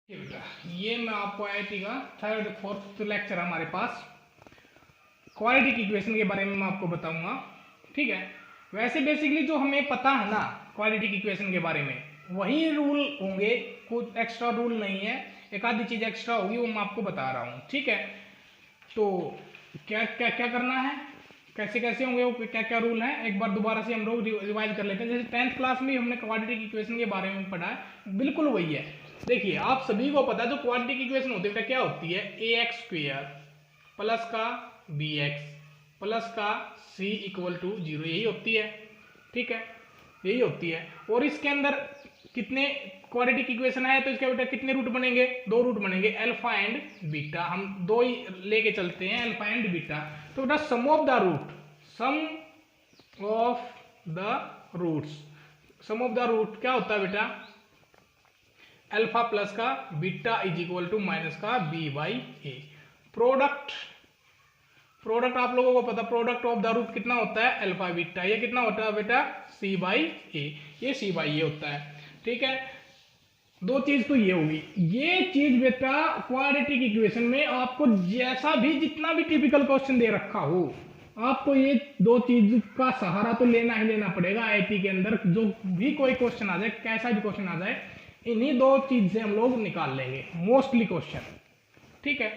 ठीक बेटा, ये मैं आपको आईआईटी का थर्ड फोर्थ लेक्चर हमारे पास क्वाड्रेटिक इक्वेशन के बारे में मैं आपको बताऊंगा। ठीक है, वैसे बेसिकली जो हमें पता है ना क्वाड्रेटिक इक्वेशन के बारे में वही रूल होंगे, कुछ एक्स्ट्रा रूल नहीं है, एक आधी चीज एक्स्ट्रा होगी वो मैं आपको बता रहा हूँ। ठीक है, तो क्या क्या क्या करना है, कैसे कैसे होंगे, वो क्या क्या रूल है, एक बार दोबारा से हम लोग रिवाइज कर लेते हैं। जैसे 10th क्लास में हमने क्वाड्रेटिक इक्वेशन के बारे में पढ़ा है, बिल्कुल वही है। देखिए आप सभी को पता है जो क्वाड्रेटिक इक्वेशन होती है क्या होती है, ए एक्स स्क्वेयर प्लस का बी एक्स प्लस का सी इक्वल टू जीरो, यही होती है। ठीक है, यही होती है। और इसके अंदर कितने क्वाड्रेटिक इक्वेशन है तो इसके बेटा कितने रूट बनेंगे, दो रूट बनेंगे, अल्फा एंड बीटा। हम दो ही लेके चलते हैं, अल्फा एंड बीटा। तो बेटा sum of the root, sum of the roots, sum of the root क्या होता है बेटा, अल्फा प्लस का beta is equal to minus का B by a. Product, product आप लोगों को पता, प्रोडक्ट ऑफ द रूट कितना होता है, अल्फा बीटा। ये कितना होता है बेटा, सी बाई ए, ये सी बाई ए होता है। ठीक है, दो चीज तो ये होगी। ये चीज बेटा क्वाड्रेटिक इक्वेशन में आपको जैसा भी जितना भी टिपिकल क्वेश्चन दे रखा हो, आपको ये दो चीज का सहारा तो लेना ही लेना पड़ेगा। आईआईटी के अंदर जो भी कोई क्वेश्चन आ जाए, कैसा भी क्वेश्चन आ जाए, इन्हीं दो चीज से हम लोग निकाल लेंगे मोस्टली क्वेश्चन। ठीक है,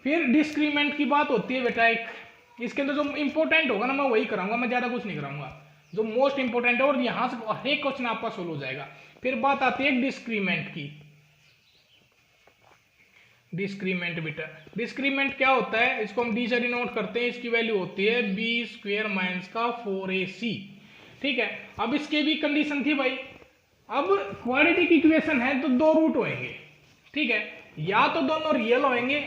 फिर डिस्क्रीमेंट की बात होती है बेटा एक, इसके अंदर जो इंपॉर्टेंट होगा ना मैं वही कराऊंगा, मैं ज्यादा कुछ नहीं कराऊंगा, जो मोस्ट इंपॉर्टेंट है, और यहां से हर एक क्वेश्चन आपका सोल्व हो जाएगा। फिर बात आती है डिस्क्रीमेंट की। डिस्क्रीमेंट बेटा, डिस्क्रीमेंट क्या होता है, इसको हम डी से डिनोट करते हैं, इसकी वैल्यू होती है बी स्क्वेयर माइनस का 4ac। ठीक है, अब इसके भी कंडीशन थी भाई, अब क्वाड्रेटिक इक्वेशन है तो दो रूट होंगे। ठीक है, या तो दोनों रियल होंगे,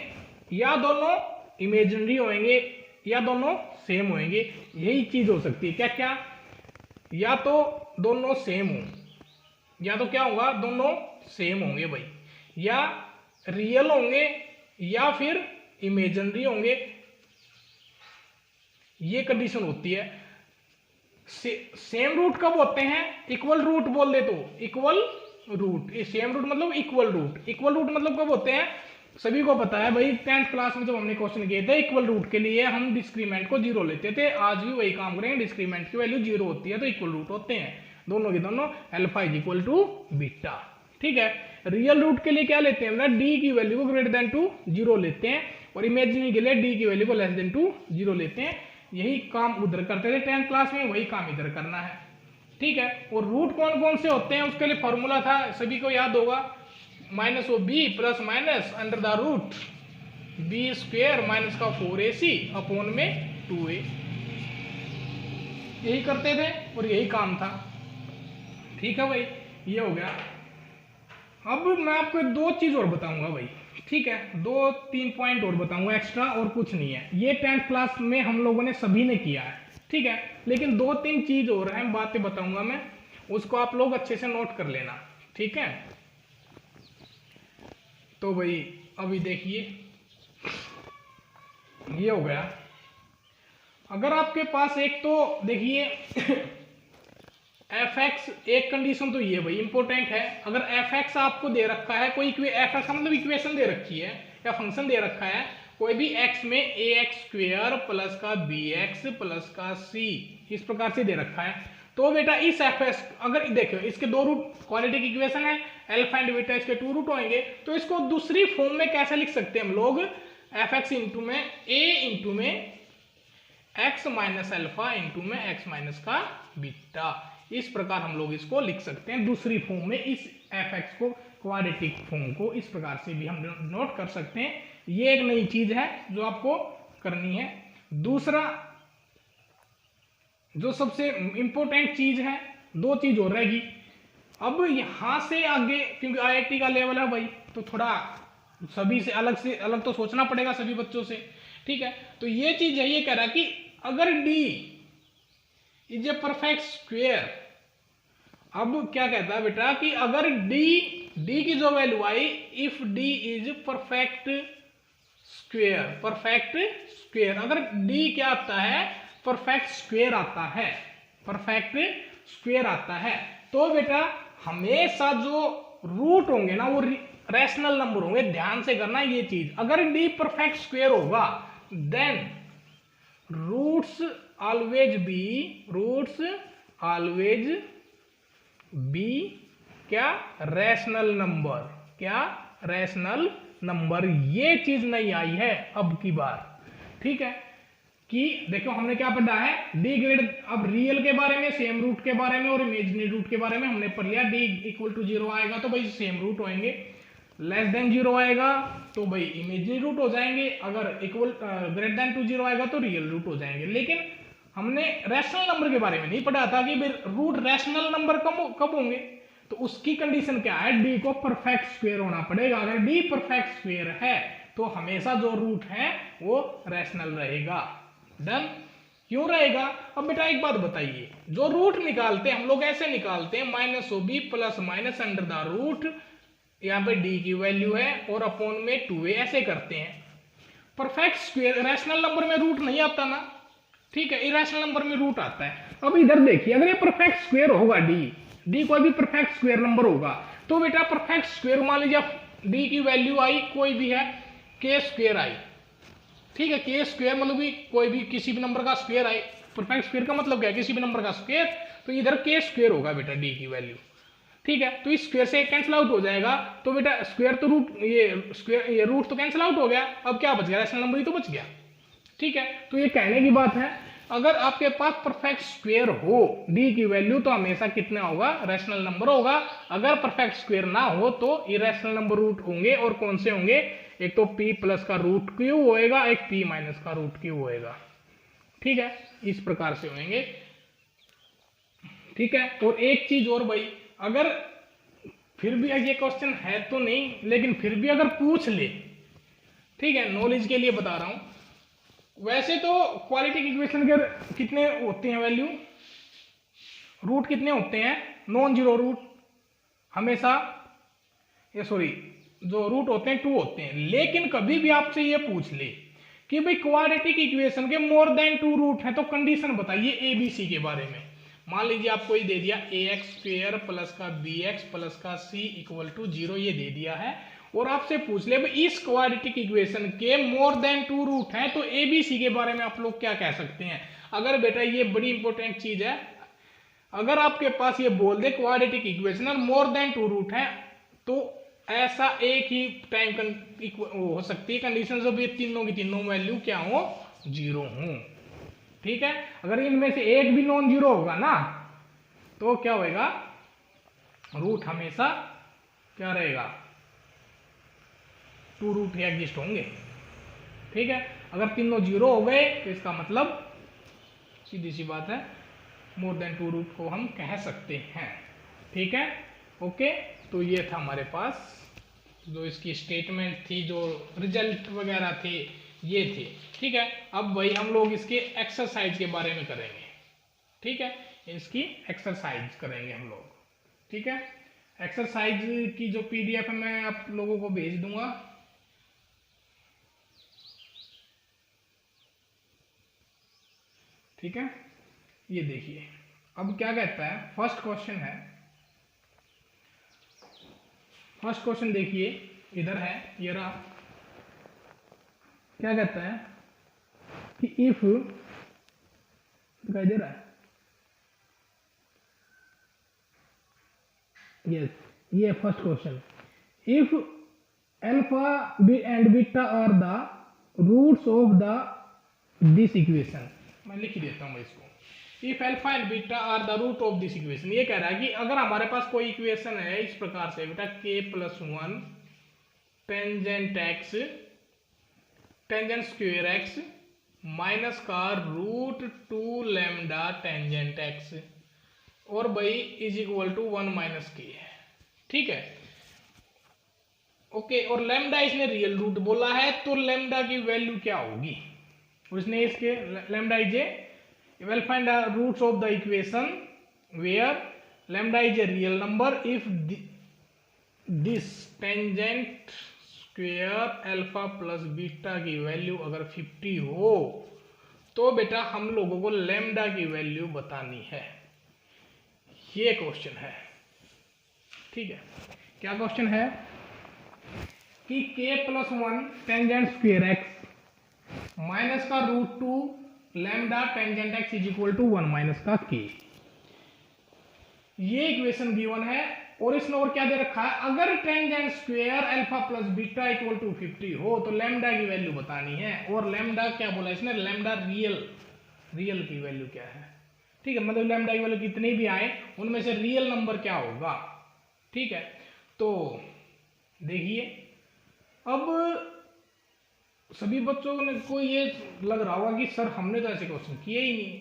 या दोनों इमेजिनरी होंगे, या दोनों सेम होंगे। यही चीज हो सकती है, क्या क्या, या तो दोनों सेम हो, या तो क्या होगा, दोनों सेम होंगे भाई, या रियल होंगे या फिर इमेजिनरी होंगे, ये कंडीशन होती है। सेम रूट कब होते हैं, इक्वल रूट बोल दे तो, इक्वल रूट, सेम रूट मतलब इक्वल रूट, इक्वल रूट मतलब कब होते हैं, सभी को पता है भाई, 10th क्लास में जब हमने क्वेश्चन किए थे इक्वल रूट के लिए हम डिस्क्रीमेंट को जीरो लेते थे, आज भी वही काम करेंगे, डिस्क्रीमेंट की वैल्यू जीरो होती है तो इक्वल रूट होते हैं दोनों के दोनों, alpha is equal to beta. ठीक है, रियल रूट के लिए क्या लेते हैं, डी की वैल्यू को ग्रेटर देन टू जीरो लेते हैं, और इमेजिनरी के लिए डी की वैल्यू को लेस देन टू जीरो लेते हैं। यही काम उधर करते थे 10th क्लास में, वही काम इधर करना है। ठीक है, और रूट कौन कौन से होते हैं उसके लिए फॉर्मूला था, सभी को याद होगा, माइनस ओ B plus minus under the root B square minus का 4ac अपॉन में 2a। यही करते थे और यही काम था। ठीक है भाई, ये हो गया। अब मैं आपको दो चीज और बताऊंगा भाई, ठीक है, दो तीन पॉइंट और बताऊंगा एक्स्ट्रा, और कुछ नहीं है, ये 10th क्लास में हम लोगों ने सभी ने किया है। ठीक है, लेकिन दो तीन चीज और हैं, बातें बताऊंगा मैं, उसको आप लोग अच्छे से नोट कर लेना। ठीक है, तो भाई अभी देखिए, ये हो गया। अगर आपके पास एक तो देखिए एफ एक्स, एक कंडीशन तो ये भाई इंपॉर्टेंट है, अगर एफ एक्स आपको दे रखा है कोई, एफ एक्स मतलब इक्वेशन दे रखी है या फंक्शन दे रखा है कोई भी एक्स में, ए एक्स स्क्वेयर प्लस का बी एक्स प्लस का सी, इस प्रकार से दे रखा है, तो बेटा इस एफ एक्स, अगर देखो इसके दो रूट, क्वाड्रेटिक इक्वेशन है, अल्फा एंड बीटा, इसके टू रूट होंगे, तो इसको दूसरी फॉर्म में कैसे लिख सकते हैं हम लोग, एफ एक्स इंटू में ए इंटू में एक्स माइनस अल्फा इंटू में एक्स माइनस का बीटा, इस प्रकार हम लोग इसको लिख सकते हैं दूसरी फॉर्म में। इस एफ एक्स को, क्वाड्रेटिक फॉर्म को इस प्रकार से भी हम नोट कर सकते हैं। ये एक नई चीज है जो आपको करनी है। दूसरा जो सबसे इंपॉर्टेंट चीज है, दो चीज और रहेगी। अब यहां से आगे, क्योंकि आईआईटी का लेवल है भाई, तो थोड़ा सभी से अलग तो सोचना पड़ेगा सभी बच्चों से। ठीक है, तो ये चीज है, ये कह रहा है कि अगर D is a perfect square, अब क्या कहता है बेटा कि अगर डी की जो value I, if D is perfect square, perfect square, अगर डी क्या आता है, परफेक्ट स्क्वेयर आता है, परफेक्ट स्क्वेयर आता है, तो बेटा हमेशा जो रूट होंगे ना वो रैशनल नंबर होंगे, ध्यान से करना ये चीज। अगर डी परफेक्ट स्क्वायर होगा देन रूट्स ऑलवेज बी क्या रैशनल नंबर, क्या रैशनल नंबर। ये चीज नहीं आई है अब की बार, ठीक है। कि देखो हमने क्या पढ़ा है, डी ग्रेड, अब रियल के बारे में, सेम रूट के बारे में और इमेजिनरी रूट के बारे में हमने पढ़ लिया। डी इक्वल टू 0 आएगा तो भाई सेम रूट होंगे, लेस देन 0 आएगा तो भाई इमेजिनरी रूट हो जाएंगे, अगर इक्वल ग्रेटर देन टू 0 आएगा तो रियल रूट हो जाएंगे। लेकिन हमने रैशनल नंबर के बारे में नहीं पढ़ा था कि रूट रैशनल नंबर कब होंगे, तो उसकी कंडीशन क्या है, डी को परफेक्ट स्क्वायर होना पड़ेगा। अगर डी परफेक्ट स्क्वायर है तो हमेशा जो रूट है वो रैशनल रहेगा। डन, क्यों रहेगा? अब बेटा एक बात बताइए, जो रूट निकालते हैं हम लोग ऐसे निकालते हैं माइनस ओ B plus minus under the root, यहाँ पे डी की वैल्यू है और अपॉन में 2a, ऐसे करते हैं। परफेक्ट स्क्वायर रैशनल नंबर में रूट नहीं आता ना, ठीक है, इरेशनल नंबर में रूट आता है। अब इधर देखिए, अगर ये परफेक्ट स्क्वायर होगा डी कोई भी परफेक्ट स्क्वायर नंबर होगा तो बेटा परफेक्ट स्क्वायर, मान लीजिए डी की वैल्यू आई कोई भी है के स्क्वायर आई, ठीक है, के स्क्वायर मतलब भी कोई भी किसी भी नंबर का स्क्वायर आई। परफेक्ट स्क्वायर का मतलब क्या है, किसी भी नंबर का स्क्वायर, तो इधर के स्क्वायर होगा बेटा डी की वैल्यू, ठीक है। तो इस स्क्वायर से कैंसिल आउट हो जाएगा, तो बेटा स्क्वायर तो रूट, ये स्क्वायर, ये रूट तो कैंसिल आउट हो गया, अब क्या बच गया, रैशनल नंबर ही तो बच गया, ठीक है। तो ये कहने की बात है, अगर आपके पास परफेक्ट स्क्वायर हो डी की वैल्यू तो हमेशा कितना होगा, रैशनल नंबर होगा। अगर परफेक्ट स्क्वायर ना हो तो इरेशनल नंबर रूट होंगे, और कौन से होंगे, एक तो p प्लस का रूट क्यू होएगा, एक p माइनस का रूट क्यू होएगा, ठीक है, इस प्रकार से होंगे, ठीक है। और एक चीज और भाई, अगर फिर भी ये क्वेश्चन है तो नहीं, लेकिन फिर भी अगर पूछ ले, ठीक है, नॉलेज के लिए बता रहा हूं, वैसे तो क्वालिटी इक्वेशन के कितने होते हैं वैल्यू, रूट कितने होते हैं, नॉन जीरो रूट हमेशा, ये सॉरी जो रूट होते हैं 2 होते हैं। लेकिन कभी भी आपसे ये पूछ ले कि भाई क्वाड्रेटिक इक्वेशन के मोर देन 2 रूट हैं, तो कंडीशन बताइए ए बी सी के बारे में। मान लीजिए आपको ये दे दिया ax स्क्वायर प्लस का bx प्लस का c इक्वल टू 0, ये दे दिया है, और आपसे पूछ ले भाई इस क्वाड्रेटिक इक्वेशन के मोर देन 2 रूट हैं, तो ए बी सी के बारे में आप लोग क्या कह सकते हैं। अगर बेटा ये बड़ी इंपॉर्टेंट चीज है, अगर आपके पास ये बोल दे क्वाड्रेटिक इक्वेशन और मोर देन 2 रूट है, तो ऐसा एक ही टाइम हो सकती है कंडीशन जब ये तीनों की तीनों वैल्यू क्या हो, 0 हो, ठीक है। अगर इनमें से एक भी नॉन जीरो होगा ना, तो क्या होएगा, रूट हमेशा क्या रहेगा, 2 रूट ही एग्जिस्ट होंगे, ठीक है। अगर तीनों 0 हो गए तो इसका मतलब सीधी सी बात है, मोर देन 2 रूट को हम कह सकते हैं, ठीक है, ओके। तो ये था हमारे पास जो इसकी स्टेटमेंट थी, जो रिजल्ट वगैरह थे ये थे, ठीक है। अब भाई हम लोग इसके एक्सरसाइज के बारे में करेंगे, ठीक है, इसकी एक्सरसाइज करेंगे हम लोग, ठीक है। एक्सरसाइज की जो पीडीएफ है मैं आप लोगों को भेज दूंगा, ठीक है। ये देखिए अब क्या कहता है, फर्स्ट क्वेश्चन है, फर्स्ट क्वेश्चन देखिए इधर है, ये रहा, क्या कहता है कि इफ, दिखाई दे रहा है, यस, ये first question, if alpha and beta are the roots of the this equation, मैं लिख देता हूं इसको, if alpha and beta are the root of this equation. ये कह रहा है कि अगर हमारे पास कोई इक्वेशन है इस प्रकार से बेटा, k plus 1 tangent x tangent square x minus का रूट 2 लैम्डा टेंजेंट x, और भाई इज इक्वल टू 1 माइनस के है, ठीक है, ओके। और लैम्डा इसने रियल रूट बोला है, तो लैम्डा की वैल्यू क्या होगी, उसने इसके lambda is a, we'll find the roots of the equation where lambda is a real number if this tangent square alpha plus beta की वैल्यू अगर 50 हो तो बेटा हम लोगों को लैम्डा की वैल्यू बतानी है, ये क्वेश्चन है, ठीक है। क्या क्वेश्चन है, कि k plus 1 tangent square x minus का root 2 lambda tangent x is equal to 1 minus का k। ये इक्वेशन गिवन है और इसमें और क्या दे रखा है, अगर tangent square alpha plus beta equal to 50 हो तो लैम्डा की वैल्यू बतानी है। और लैम्डा क्या बोला इसने, लैम्डा रियल की वैल्यू क्या है, ठीक है, मतलब लैम्डा की वैल्यू कितनी भी आए उनमें से रियल नंबर क्या होगा, ठीक है। तो देखिए अब सभी बच्चों को ये लग रहा होगा कि सर हमने तो ऐसे क्वेश्चन किए ही नहीं,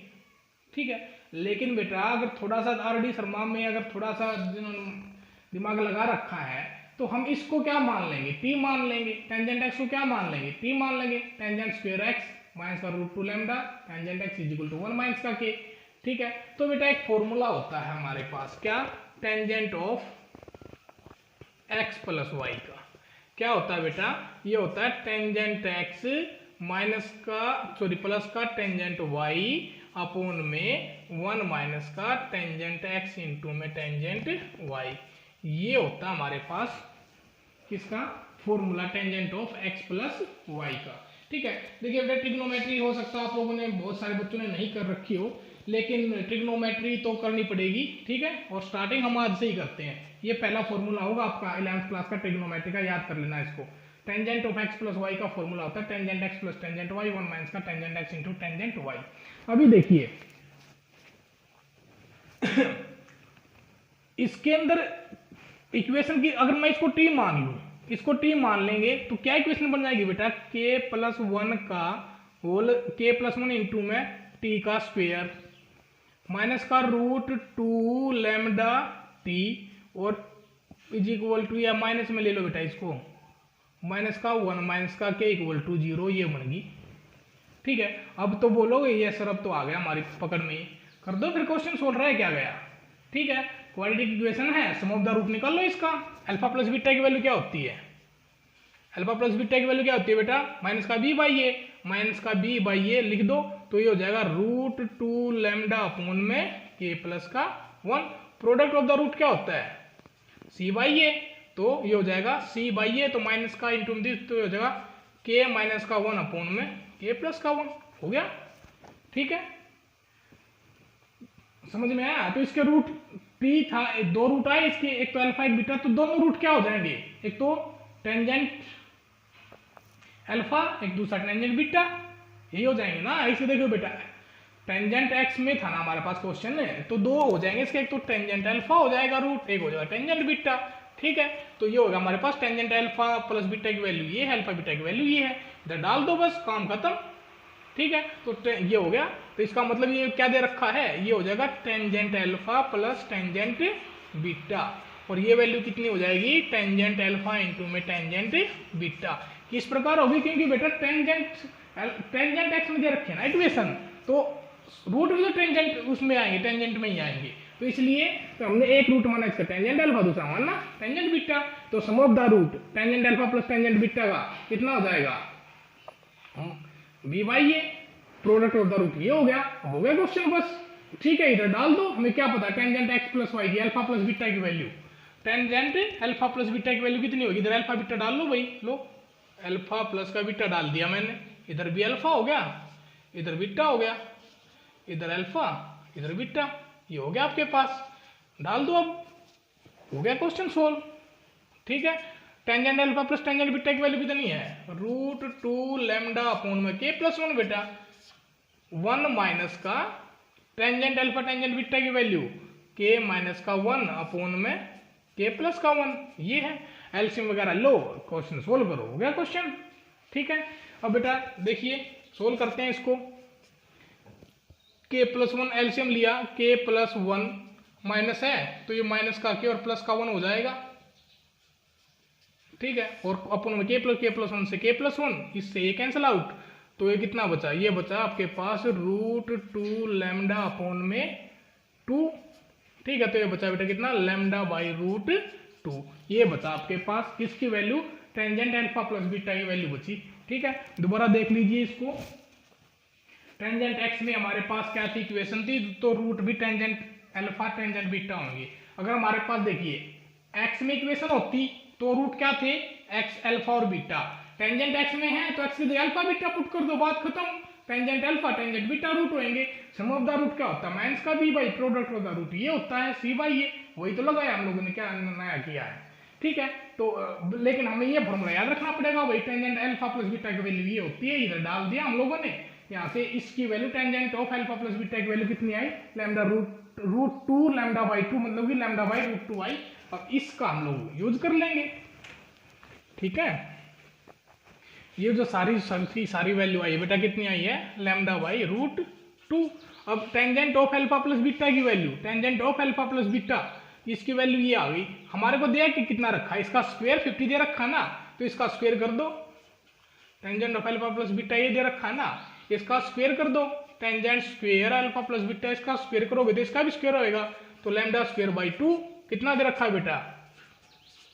ठीक है, लेकिन बेटा अगर थोड़ा सा आरडी शर्मा में अगर थोड़ा सा दिमाग लगा रखा है तो हम इसको क्या मान लेंगे, t मान लेंगे, टेंजेंट x को क्या मान लेंगे, t मान लेंगे, टेंजेंट स्क्वायर x माइनस का root 2 lambda tangent x is equal to 1 minus का k, ठीक है। तो बेटा एक फॉर्मूला होता है हमारे पास, क्या, tangent of x plus y का क्या होता है बेटा, ये होता है टेंजेंट x माइनस का प्लस का टेंजेंट y अपोन में 1 माइनस का टेंजेंट x इंटू में टेंजेंट y। ये होता है हमारे पास किसका formula, tangent of x plus y का, ठीक है। देखिए बेटा ट्रिग्नोमेट्री हो सकता है आप लोगों ने, बहुत सारे बच्चों ने नहीं कर रखी हो, लेकिन ट्रिग्नोमेट्री तो करनी पड़ेगी, ठीक है। और स्टार्टिंग हम आज से ही करते हैं। ये पहला फॉर्मूला होगा आपका 11th क्लास का ट्रिग्नोमेट्री का, याद कर लेना इसको। Tangent of x plus y का फॉर्मूला होता है tangent x plus tangent y 1 minus का tangent x into tangent y। अभी देखिए इसके अंदर इक्वेशन की अगर मैं इसको t मान लूं, इसको t मान लेंगे तो क्या इक्वेशन बन जाएगी बेटा, k प्लस 1 का होल k प्लस 1 इंटू में t का स्क्वायर माइनस का रूट 2 लैम्डा t और इज इक्वल टू, या माइनस में ले लो बेटा इसको, माइनस का 1 माइनस का k इक्वल टू 0, ये बन गई, ठीक है। अब तो बोलोगे ये सर अब तो आ गया हमारी पकड़ में, कर दो फिर क्वेश्चन सोल्व रहा है क्या गया, ठीक है। क्वाड्रेटिक इक्वेशन है, सम ऑफ द रूट निकाल लो इसका। अल्फा प्लस बीटा की वैल्यू क्या होती है, अल्फा प्लस बीटा की वैल्यू क्या होती है बेटा, माइनस का b बाई ए, माइनस का b बाई ए लिख दो तो ये हो जाएगा रूट 2 लैम्डा अपोन में k प्लस का 1। प्रोडक्ट ऑफ द रूट क्या होता है, c बाई ए, तो ये हो जाएगा c बाई ए, तो माइनस का इंटू दिस, तो ये हो जाएगा k माइनस का 1 अपोन में k प्लस का 1, हो गया, ठीक है। समझ में आया। तो इसके रूट p था, दो रूट आए इसके, एक तो अल्फा एक बीटा, तो दोनों रूट क्या हो जाएंगे, एक तो टेंजेंट अल्फा एक दूसरा टेंजेंट बीटा, यही हो जाएंगे ना। ऐसे देखो बेटा टेंजेंट x में था ना हमारे पास क्वेश्चन है, तो दो हो जाएंगे इसके, एक तो टेंजेंट अल्फा हो जाएगा रूट, एक हो जाएगा टेंजेंट बीटा, ठीक है। तो ये होगा हमारे पास टेंजेंट अल्फा प्लस बीटा की वैल्यू ये है, अल्फा बीटा की वैल्यू ये है, इधर डाल दो बस काम खत्म, ठीक है। तो ये हो गया, तो इसका मतलब ये क्या दे रखा है, ये हो जाएगा tangent alpha plus tangent beta, और ये वैल्यू कितनी हो जाएगी, टेंजेंट अल्फा इंटू में टेंजेंट बीटा। किस प्रकार होगी, क्योंकि बेटा टेंजेंट एक्स में दे रखे ना इक्वेशन, तो रूट भी तो टेंजेंट उसमें आएंगे, टेंजेंट में ही आएंगे, तो इसलिए तो हमने एक रूट माना इसका टेंजेंट अल्फा, दूसरा माना टेंजेंट बीटा। तो sum of the root tangent alpha plus tangent beta का कितना हो जाएगा, b by a, product of the root ये हो गया क्वेश्चन बस, ठीक है। इधर डाल दो, हमें क्या पता टेंजेंट एक्स प्लस वाई की अल्फा प्लस बीटा की value, tangent alpha plus beta की वैल्यू कितनी होगी, इधर अल्फा बीटा डाल लो भाई, लो अल्फा प्लस का बीटा डाल दिया मैंने, इधर भी अल्फा हो गया, इधर बीटा हो गया, इधर अल्फा इधर बीटा, ये हो गया आपके पास, डाल दो, अब हो गया क्वेश्चन सोल्व, ठीक है। Tangent alpha plus tangent beta की वैल्यू कितनी है, रूट 2 लैम्डा अपोन में k प्लस 1 बेटा, 1 माइनस का टेंजेंट अल्फा टेंजेंट बीटा की वैल्यू k माइनस का 1 अपोन में k प्लस का 1, ये है। एलसीएम वगैरह लो, क्वेश्चन सोल्व करो, हो गया क्वेश्चन, ठीक है। अब बेटा देखिए सोल्व करते हैं इसको, k प्लस 1 एलसीएम लिया, k प्लस 1 माइनस है तो ये माइनस का k और प्लस का 1 हो जाएगा, ठीक है। और अपन में k प्लस 1 से k प्लस 1, इससे ये कैंसिल आउट, तो ये कितना बचा, ये बचा आपके पास रूट 2 लैम्डा अपोन में 2, ठीक है। तो ये बचा बेटा कितना, लैम्डा बाई रूट 2, ये बचा आपके पास किसकी value, tangent alpha plus beta की वैल्यू बची, ठीक है। दोबारा देख लीजिए इसको, टेंजेंट एक्स में हमारे पास क्या थी इक्वेशन थी, तो रूट भी टेंजेंट अल्फा टेंजेंट बीटा होंगे। अगर हमारे पास देखिए एक्स में इक्वेशन होती तो रूट क्या थे, एक्स अल्फा और बीटा, टेंजेंट एक्स में है तो एक्स की जगह अल्फा बीटा पुट कर दो, बात खत्म। Tangent alpha tangent beta root होंगे। सम ऑफ द रूट क्या होता है, माइनस का B by product of the root ये होता है सी बाई ए, वही तो लगाया हम लोगों ने, क्या नया किया है, ठीक है। तो लेकिन हमें ये फॉर्मूला याद रखना पड़ेगा भाई, टेंजेंट अल्फा प्लस बीटा की वैल्यू ये होती है, इधर डाल दिया हम लोगों ने, यहाँ से इसकी value tangent of alpha plus beta की वैल्यू कितनी आई, लैम्डा रूट 2 लैम्डा बाई 2, मतलब कि लैम्डा बाई रूट 2 आई। अब इसका हम लोग यूज कर लेंगे, ठीक है। ये जो सारी वैल्यू आई बेटा कितनी आई है, लैम्डा बाई रूट 2। अब tangent of alpha plus beta की value, tangent of alpha plus beta, इसकी वैल्यू ये आ गई। हमारे को दिया कि कितना रखा है, इसका स्क्वायर 50 दे रखा ना, तो इसका स्क्वायर कर दो। Tangent of alpha plus beta ये दे रखा है ना, इसका स्क्वायर कर दो। Tangent square alpha plus beta, इसका स्क्वायर करोगे तो इसका भी स्क्वायर होएगा, तो लैम्डा स्क्वायर बाई 2 कितना दे रखा है बेटा,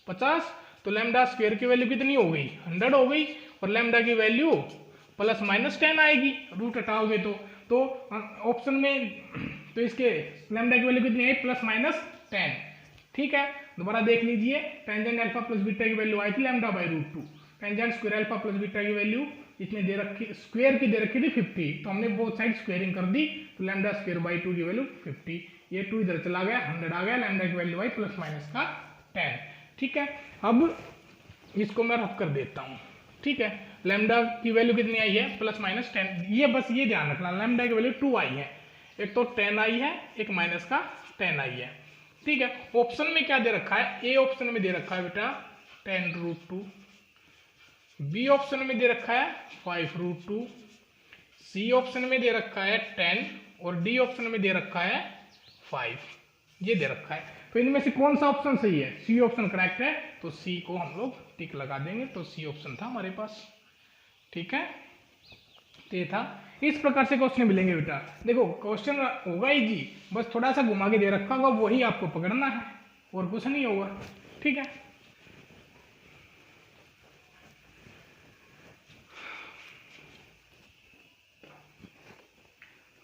50। तो लैम्डा स्क्वायर की वैल्यू कितनी हो गई, 100 हो गई, और लैम्डा की वैल्यू प्लस माइनस 10 आएगी, रूट हटाओगे तो ऑप्शन में तो इसके लैम्डा की वैल्यू कितनी आई, प्लस माइनस 10, ठीक है। दोबारा देख लीजिए, टेंजेंट अल्फा प्लस बीटा की वैल्यू आई थी lambda by root 2, tangent square alpha plus beta की वैल्यू इसने दे रखी, स्क्वायर की दे रखी थी 50, तो हमने बोथ साइड स्क्वायरिंग कर दी, तो लैम्डा स्क्वायर बाई 2 की वैल्यू 50, ये 2 इधर चला गया, 100 आ गया, लैम्डा की वैल्यू आई प्लस माइनस का 10, ठीक है। अब इसको मैं रफ कर देता हूँ, ठीक है। लैम्डा की वैल्यू कितनी आई है, प्लस माइनस 10, ये बस ये ध्यान रखना, लैम्डा की वैल्यू 2 आई है, एक तो 10 आई है, एक माइनस का 10 आई है, ठीक है। ऑप्शन में क्या दे रखा है, ए ऑप्शन में दे रखा है बेटा 10 रूट 2, बी ऑप्शन में दे रखा है 5 रूट 2, सी ऑप्शन में दे रखा है 10, और डी ऑप्शन में दे रखा है 5, ये दे रखा है। तो इनमें से कौन सा ऑप्शन सही है, सी ऑप्शन करेक्ट है, तो सी को हम लोग टिक लगा देंगे, तो सी ऑप्शन था हमारे पास, ठीक है। तो ये था, इस प्रकार से क्वेश्चन मिलेंगे बेटा। देखो क्वेश्चन होगा ही जी, बस थोड़ा सा घुमा के दे रखा होगा, वही आपको पकड़ना है, और कुछ नहीं होगा, ठीक है।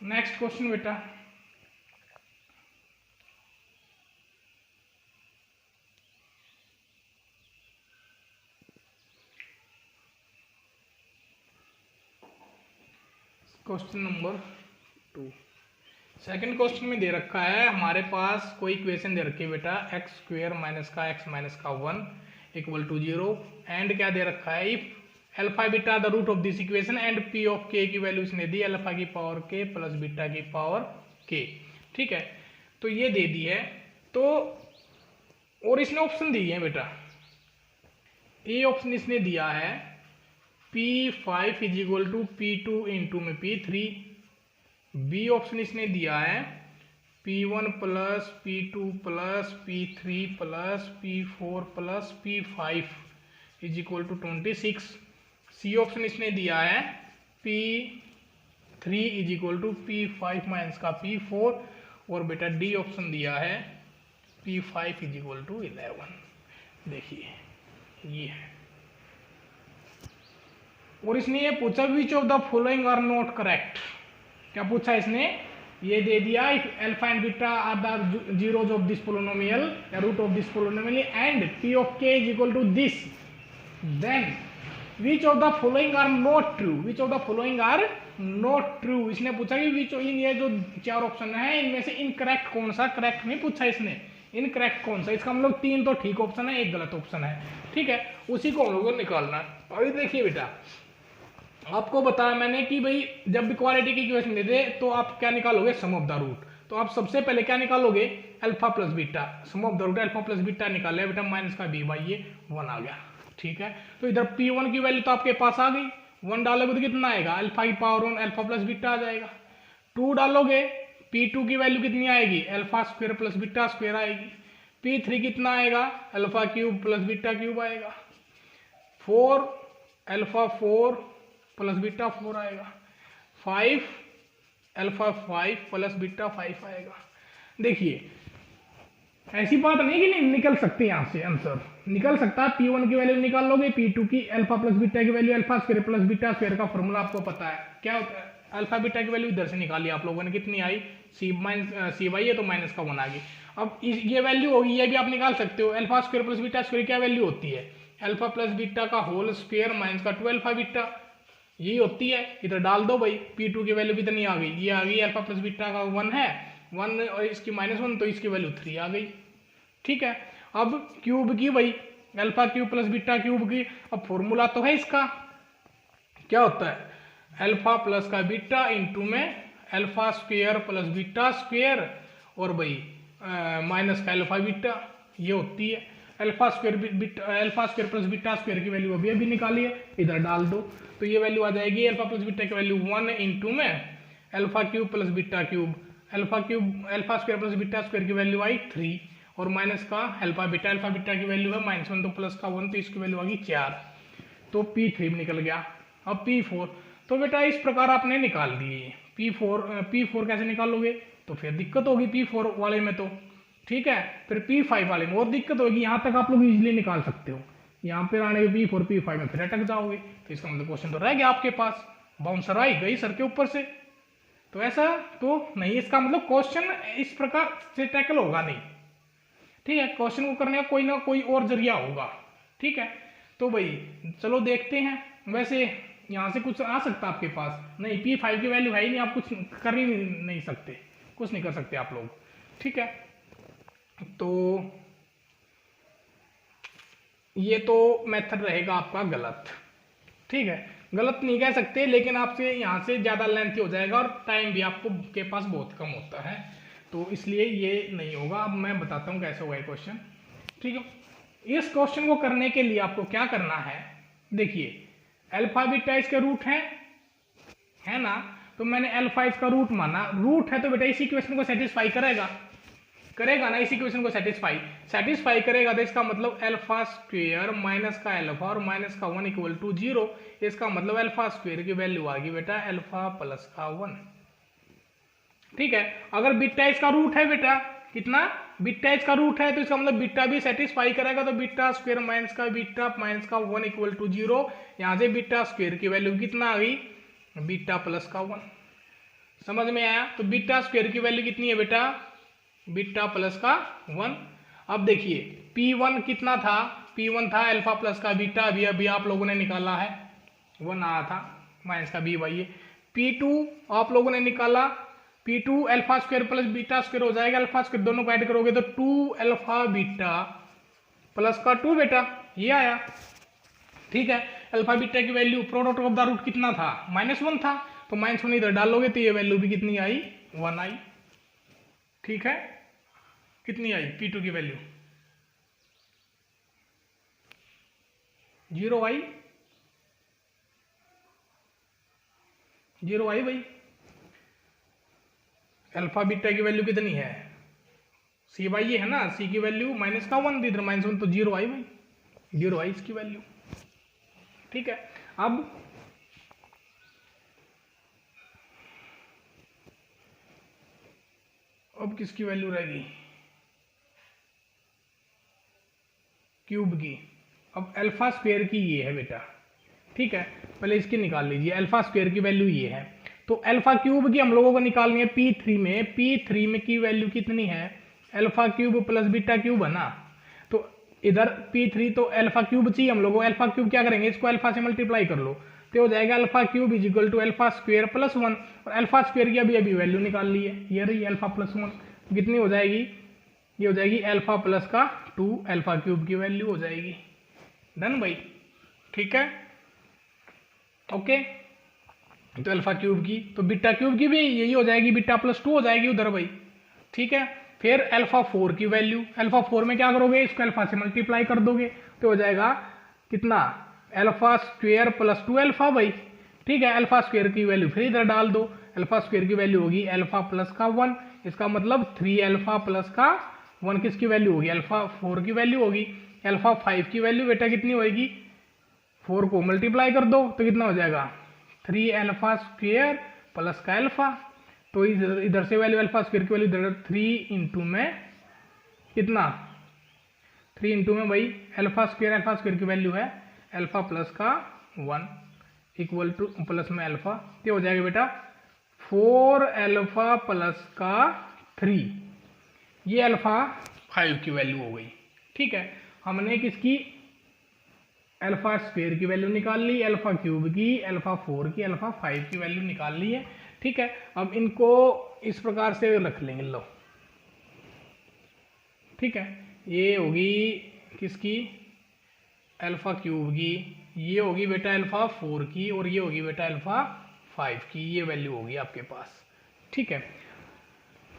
नेक्स्ट क्वेश्चन बेटा, क्वेश्चन नंबर 2, सेकंड क्वेश्चन में दे रखा है हमारे पास कोई इक्वेशन दे रखी है बेटा, एक्स स्क्वायर माइनस का एक्स माइनस का 1 इक्वल टू 0, एंड क्या दे रखा है, if alpha beta the root of this equation and P of K की वैल्यू इसने दी अल्फा की पावर के प्लस बीटा की पावर के, ठीक है। तो ये दे दी है, तो और इसने ऑप्शन दी है बेटा, ए ऑप्शन इसने दिया है P5 is equal to P2 into में P3, बी ऑप्शन इसने दिया है P1 plus P2 plus P3 plus P4 plus P5 is equal to 26, C option इसने दिया है P3 is equal to P5 minus का P4, और बेटा डी ऑप्शन दिया है P5 इज इक्वल टू 11। देखिए ये है, और इसने ये पूछा which of the following are not correct, क्या पूछा इसने, ये दे दिया if alpha and beta are the zeros of this polynomial या root of this polynomial and P of K is equal to this, then which of the following are not true, which of the following are not true. इसने पूछा कि विच इन ये जो 4 option है इनमें से incorrect कौन सा, करेक्ट नहीं पूछा इसने, इनकरेक्ट कौन सा, इसका हम लोग 3 तो ठीक ऑप्शन है, एक गलत ऑप्शन है, ठीक है, उसी को हम लोगों को निकालना है। अभी देखिए बेटा, आपको बताया मैंने कि भाई जब इक्वालिटी की इक्वेशन दे दे तो आप क्या निकालोगे, सम ऑफ द रूट, तो आप सबसे पहले क्या निकालोगे, alpha plus beta, sum of the root alpha plus beta निकाले बेटा, माइनस का बी बाई ये 1 आ गया, ठीक है। तो इधर P1 की वैल्यू तो आपके पास आ गई, 1 डालोगे तो कितना आएगा, अल्फा की पावर 1 अल्फा प्लस बीटा आ जाएगा, 2 डालोगे P2 की वैल्यू कितनी आएगी, alpha square plus beta square आएगी, P3 कितना आएगा, alpha cube plus beta cube आएगा, 4 अल्फा 4 प्लस बीटा 4 आएगा, 5 अल्फा 5 प्लस बीटा 5 आएगा। देखिए ऐसी बात नहीं कि नहीं निकल सकती, यहाँ से आंसर निकल सकता है, P1 की वैल्यू निकाल लोगे, P2 की अल्फा प्लस बीटा की value, alpha square plus beta square का फॉर्मूला आपको पता है क्या होता है, अल्फा बीटा की वैल्यू इधर से निकाली आप लोगों ने, कितनी आई, सी बाई है तो माइनस का 1 आ गई। अब ये वैल्यू होगी, ये भी आप निकाल सकते हो, alpha square plus beta square क्या वैल्यू होती है, अल्फा प्लस बीटा का होल स्क्वायर माइनस का 2 अल्फा बीटा, यही होती है। इधर डाल दो भाई, P2 की वैल्यू कितनी आ गई, ये आ गई अल्फा प्लस बीटा का 1 है, 1 और इसकी -1 तो इसकी वैल्यू 3 आ गई। ठीक है, अब क्यूब की भाई, alpha cube plus beta cube की, अब फॉर्मूला तो है इसका, क्या होता है अल्फा प्लस का बीटा इंटू में alpha square plus beta square और भाई माइनस का अल्फा बीटा, ये होती है। Alpha square plus beta square की वैल्यू अभी अभी निकाली है, इधर डाल दो तो ये वैल्यू आ जाएगी अल्फा प्लस बीटा की वैल्यू 1 इंटू में alpha cube plus beta cube, alpha square plus beta square की वैल्यू आई 3 और माइनस का अल्फा बीटा की वैल्यू है -1 तो प्लस का 1 तो इसकी वैल्यू आ गई 4, तो P3 निकल गया। अब P4 तो बेटा इस प्रकार आपने निकाल दिए। P4 कैसे निकालोगे, तो फिर दिक्कत होगी P4 वाले में तो, ठीक है। फिर P5 वाले में और दिक्कत होगी, यहाँ तक आप लोग इजीली निकाल सकते हो, यहाँ पे आने के P4 P5 में फिर अटक जाओगे, तो इसका मतलब क्वेश्चन तो रह गया आपके पास, बाउंसर आई गई सर के ऊपर से। तो ऐसा तो नहीं, इसका मतलब क्वेश्चन इस प्रकार से टैकल होगा नहीं, ठीक है। क्वेश्चन को करने का कोई ना कोई और जरिया होगा, ठीक है। तो भाई चलो देखते हैं, वैसे यहाँ से कुछ आ सकता आपके पास, नहीं P5 की वैल्यू है ही नहीं, आप कुछ कर ही नहीं सकते, कुछ नहीं कर सकते आप लोग, ठीक है। तो ये तो मेथड रहेगा आपका गलत, ठीक है, गलत नहीं कह सकते, लेकिन आपसे यहाँ से ज़्यादा लेंथी हो जाएगा और टाइम भी आपको के पास बहुत कम होता है, तो इसलिए ये नहीं होगा। अब मैं बताता हूँ कैसे होगा ये क्वेश्चन, ठीक है। इस क्वेश्चन को करने के लिए आपको क्या करना है, देखिए अल्फा बीटा इसके रूट है ना, तो मैंने अल्फा इसका रूट माना, रूट है तो बेटा इसी इक्वेशन को सेटिस्फाई करेगा ना, इसी इक्वेशन को सेटिस्फाई करेगा, तो इसका मतलब अल्फा स्क्वायर माइनस का अल्फा और माइनस का 1 इक्वल टू 0, इसका मतलब अल्फा स्क्वायर की वैल्यू आ गई बेटा अल्फा प्लस का 1, ठीक है। अगर बीटा इसका रूट है बेटा, कितना बीटा इसका रूट है, तो इसका मतलब बीटा भी सेटिस्फाई करेगा, तो बीटा स्क्वायर माइनस का 1 इक्वल टू 0, यहाँ से बीटा स्क्वायर की वैल्यू कितना आ गई, बीटा प्लस का 1, समझ में आया। तो बीटा स्क्वायर की वैल्यू कितनी है बेटा, बीटा प्लस का 1। अब देखिए P1 कितना था, P1 था अल्फा प्लस का बीटा, अभी आप लोगों ने निकाला है 1 आया था माइनस का b बाई। P2 आप लोगों ने निकाला, P2 alpha square plus beta square हो जाएगा, अल्फा स्क्वायर दोनों को ऐड करोगे तो 2 अल्फा बीटा प्लस का 2 बेटा, ये आया, ठीक है। अल्फा बीटा की value product of the root कितना था, -1 था, तो -1 इधर डालोगे तो ये वैल्यू भी कितनी आई, 1 आई, ठीक है। कितनी आई P2 की वैल्यू 0 आई, 0 आई भाई। अल्फा बीटा की वैल्यू कितनी है, C बाई ये है ना, C की वैल्यू माइनस का 1 इधर -1 तो 0 आई भाई, 0 आई इसकी वैल्यू, ठीक है। अब किसकी वैल्यू रहेगी, क्यूब की। अब अल्फा स्क्वायर की ये है बेटा, ठीक है, पहले इसकी निकाल लीजिए, अल्फा स्क्वायर की वैल्यू ये है, तो अल्फा क्यूब की हम लोगों को निकालनी है P3 में की वैल्यू कितनी है, alpha cube plus beta cube है ना, तो इधर P3 तो अल्फा क्यूब चाहिए हम लोगों को, अल्फा क्यूब क्या करेंगे, इसको अल्फा से मल्टीप्लाई कर लो तो हो जाएगा alpha cube is equal to alpha square plus 1, और अल्फा स्क्वायर की अभी वैल्यू निकाल ली है, ये रही अल्फा प्लस 1, कितनी हो जाएगी, ये हो जाएगी अल्फा प्लस का 2 अल्फा क्यूब की वैल्यू हो जाएगी, डन भाई, ठीक है, ओके। तो अल्फा क्यूब की, तो बीटा क्यूब की भी यही हो जाएगी, बीटा प्लस 2 हो जाएगी उधर भाई, ठीक है। फिर अल्फा 4 की वैल्यू, अल्फा 4 में क्या करोगे, इसको अल्फा से मल्टीप्लाई कर दोगे तो हो जाएगा कितना, अल्फा स्क्वायर प्लस 2 अल्फा भाई, ठीक है। अल्फा स्क्वायर की वैल्यू फिर इधर डाल दो, अल्फा स्क्वायर की वैल्यू होगी अल्फा प्लस का 1, इसका मतलब 3 अल्फा प्लस का 1 किसकी वैल्यू होगी, अल्फा 4 की वैल्यू होगी। अल्फा 5 की वैल्यू बेटा कितनी होगी, 4 को मल्टीप्लाई कर दो तो कितना हो जाएगा, 3 अल्फा स्क्वायर प्लस का अल्फा, तो इधर से वैल्यू अल्फा स्क्वायर की वैल्यू इधर 3 इंटू में कितना, 3 इंटू में भाई अल्फा स्क्वायर की वैल्यू है अल्फा प्लस का 1 इक्वल टू प्लस में अल्फा, ये हो जाएगा बेटा 4 अल्फा प्लस का 3, ये अल्फा 5 की वैल्यू हो गई, ठीक है। हमने किसकी अल्फा स्क्वायर की वैल्यू निकाल ली, अल्फा क्यूब की, अल्फा 4 की, अल्फा 5 की वैल्यू निकाल ली है। ठीक है, अब इनको इस प्रकार से रख लेंगे। लो ठीक है, ये होगी किसकी, अल्फा क्यूब की, ये होगी बेटा अल्फा 4 की, और ये होगी बेटा अल्फा 5 की, ये वैल्यू होगी आपके पास। ठीक है,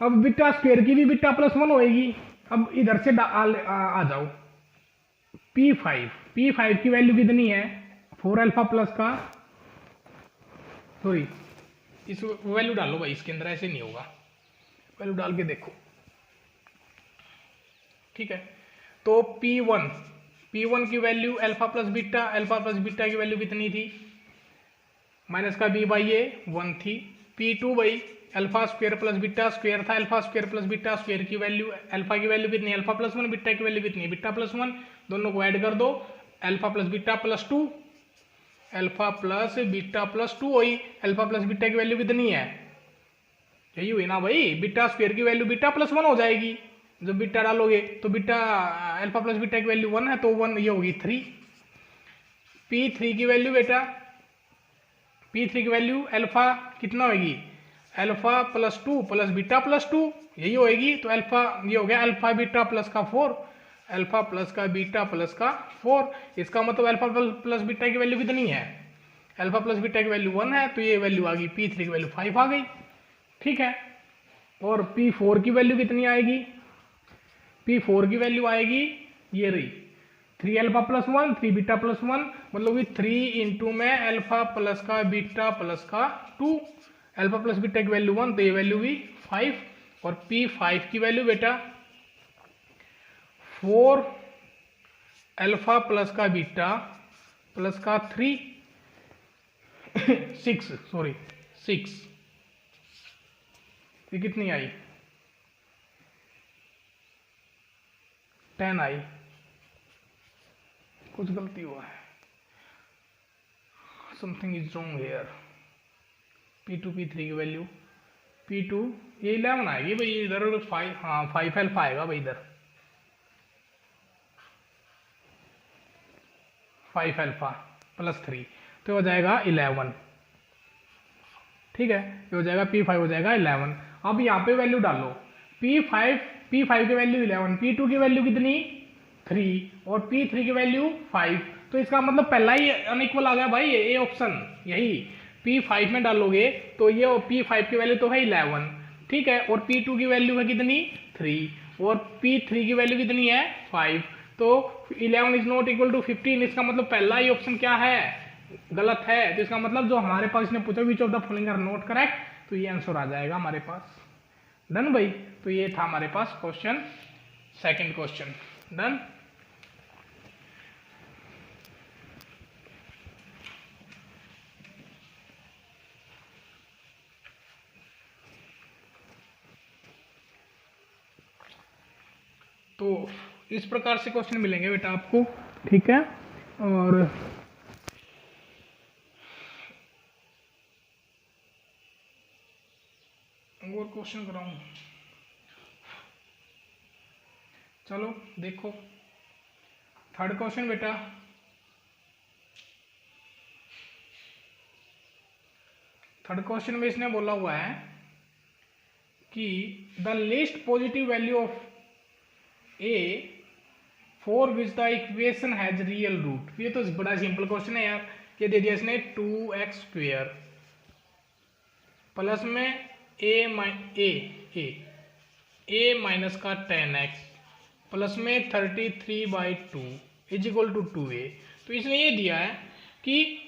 अब बीटा स्क्वायर की भी बीटा प्लस 1 होएगी। अब इधर से आ जाओ, P5 की वैल्यू कितनी है, 4 अल्फा प्लस का, सॉरी इस वैल्यू डालो भाई इसके अंदर, ऐसे नहीं होगा, वैल्यू डाल के देखो। ठीक है, तो P1 की वैल्यू अल्फा प्लस बीटा की वैल्यू कितनी थी, माइनस का b बाई ए 1 थी। P2 भाई alpha square plus beta square था, alpha square plus beta square की वैल्यू, अल्फा की वैल्यू कितनी है, अल्फा प्लस 1, बीटा की वैल्यू कितनी है, बीटा प्लस 1, दोनों को ऐड कर दो, alpha plus beta plus 2, alpha plus beta plus 2 हुई, अल्फा प्लस बीटा की वैल्यू कितनी है, यही हुई ना भाई, बीटा स्क्वायर की वैल्यू बीटा प्लस 1 हो जाएगी, जब बीटा डालोगे तो बीटा अल्फा प्लस बीटा की वैल्यू 1 है, तो 1 ये होगी 3। P3 की वैल्यू बेटा, P3 की वैल्यू अल्फा कितना होगी, alpha plus 2 plus beta plus 2, यही होएगी, तो अल्फा ये हो गया अल्फा बीटा प्लस का 4, अल्फा प्लस का बीटा प्लस का 4, इसका मतलब अल्फा प्लस बीटा की वैल्यू कितनी है, अल्फा प्लस बीटा की वैल्यू 1 है, तो ये वैल्यू आ गई, P3 की वैल्यू 5 आ गई। ठीक है, और P4 की वैल्यू कितनी आएगी, P4 की वैल्यू आएगी ये रही 3 अल्फा प्लस 1 3 बीटा प्लस 1, मतलब कि 3 इंटू में अल्फा प्लस का बीटा प्लस का 2, अल्फा प्लस बीटा की वैल्यू 1, तो ये वैल्यू भी 5, और P5 की वैल्यू बेटा 4 अल्फा प्लस का बीटा प्लस का 3 6 ये कितनी आई, 10 आई, कुछ गलती हुआ है, something is wrong hair. P2 P3 की वैल्यू, P2 ये 11 आएगी भाई, इधर 5, हाँ 5 अल्फा आएगा भाई, इधर 5 अल्फा प्लस 3, तो हो जाएगा 11। ठीक है, ये हो जाएगा P5 हो जाएगा 11। अब यहाँ पे वैल्यू डालो, P5 की वैल्यू 11, P2 की वैल्यू कितनी 3, और P3 की वैल्यू 5, तो इसका मतलब पहला ही अनइक्वल आ गया भाई, ये ऑप्शन यही, P5 में डालोगे तो ये P5 की वैल्यू तो है 11, ठीक है, और P2 की वैल्यू है कितनी 3, और P3 की वैल्यू कितनी है 5, तो 11 इज नॉट इक्वल टू 15, इसका मतलब पहला ही ऑप्शन क्या है, गलत है। तो इसका मतलब जो हमारे पास इसने पूछा which of the following are not correct, तो ये आंसर आ जाएगा हमारे पास। डन भाई, तो ये था हमारे पास क्वेश्चन, सेकंड क्वेश्चन डन। तो इस प्रकार से क्वेश्चन मिलेंगे बेटा आपको, ठीक है, और क्वेश्चन कराऊं, चलो देखो थर्ड क्वेश्चन बेटा, थर्ड क्वेश्चन में इसने बोला हुआ है कि the least positive value of A for which the equation has real root. ये तो बड़ा सिंपल क्वेश्चन है यार, ये दे दिया इसने 2x² प्लस में ए माइनस का 10x प्लस में 33/2 इज इक्वल टू 2a। तो इसने ये दिया है कि